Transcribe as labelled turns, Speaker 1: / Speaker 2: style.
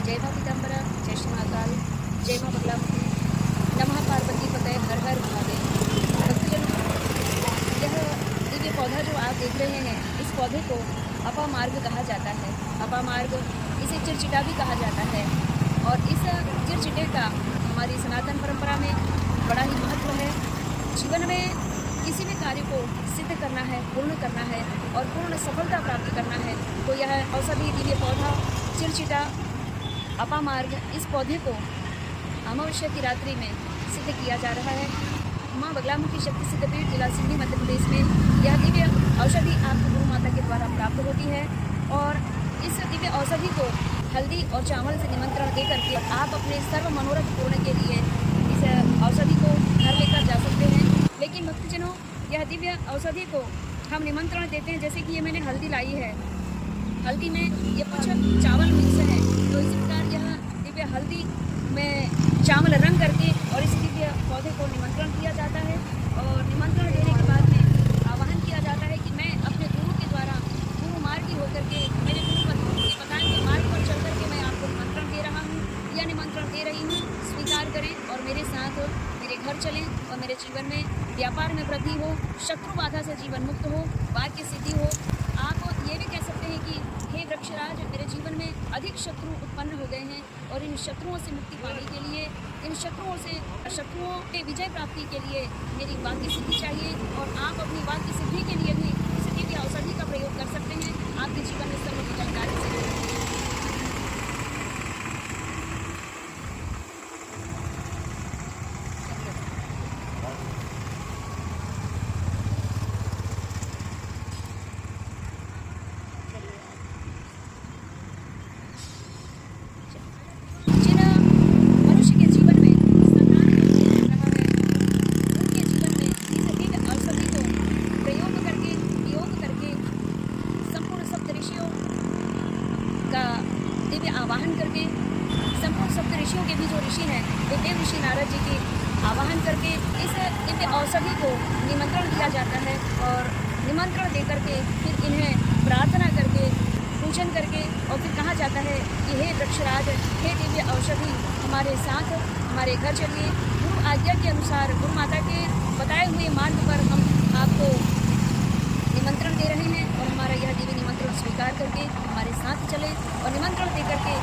Speaker 1: जय माँ पीताम्बरा, जय श्री महाकाल, जय माँ बगलामुखी, नमः पार्वती पतये, हर हर महादेव। भक्तजनों, यह दिव्य पौधा जो आप देख रहे हैं, इस पौधे को अपामार्ग कहा जाता है। अपामार्ग, इसे चिरचिटा भी कहा जाता है। और इस चिरचिटे का हमारी सनातन परंपरा में बड़ा ही महत्व है। जीवन में किसी भी कार्य को सिद्ध करना है, पूर्ण करना है और पूर्ण सफलता प्राप्त करना है तो यह औषधि दिव्य पौधा चिरचिटा अपामार्ग, इस पौधे को अमावस्या की रात्रि में सिद्ध किया जा रहा है। माँ बगलामुखी शक्ति सिद्धपीठ जिला सिवनी मध्य प्रदेश में यह दिव्य औषधि आपको गुरु माता के द्वारा प्राप्त होती है। और इस दिव्य औषधि को हल्दी और चावल से निमंत्रण दे करके आप अपने सर्व मनोरथ पूर्ण के लिए इस औषधि को घर लेकर जा सकते हैं। लेकिन भक्तजनों, यह दिव्य औषधि को हम निमंत्रण देते हैं, जैसे कि ये मैंने हल्दी लाई है, हल्दी में ये कुछ चावल मिक्स है, तो इसी प्रकार यह दिव्य हल्दी में चावल रंग करके और इस दिव्य पौधे को निमंत्रण दिया जाता है। और निमंत्रण देने के बाद में आह्वान किया जाता है कि मैं अपने गुरु के द्वारा गुरु मार्गी होकर के मेरे गुरु के बताए हुए मार्ग पर चल करके मैं आपको निमंत्रण दे रहा हूँ या निमंत्रण दे रही हूँ। स्वीकार करें और मेरे साथ मेरे घर चलें और मेरे जीवन में व्यापार में वृद्धि हो, शत्रु बाधा से जीवन मुक्त हो, वाक्य सिद्धि हो। आप ये भी कह सकते हैं कि हे वृक्षराज, मेरे जीवन में अधिक शत्रु उत्पन्न हो गए हैं और इन शत्रुओं से मुक्ति पाने के लिए, इन शत्रुओं के विजय प्राप्ति के लिए मेरी वाक्य सिद्धि चाहिए। और आप अपनी वाक्य सिद्धि के लिए भी इस दिव्य औषधि का प्रयोग कर सकते हैं। आपके जीवन में सर्व कल्याणकारी से का दिव्य आवाहन करके संपूर्ण सप्त ऋषियों के भी जो ऋषि हैं, वे देव ऋषि नारद जी के आवाहन करके इस दिव्य औषधि को निमंत्रण दिया जाता है। और निमंत्रण दे करके फिर इन्हें प्रार्थना करके पूजन करके और फिर कहा जाता है कि हे वृक्षराज, हे दिव्य औषधि, हमारे साथ हमारे घर चलिए। गुरु आज्ञा के अनुसार, गुरु माता के बताए हुए मार्ग पर हम आपको निमंत्रण दे रहे हैं और हमारा यह दिव्य निमंत्रण स्वीकार करके हमारे साथ चले और निमंत्रण दे करके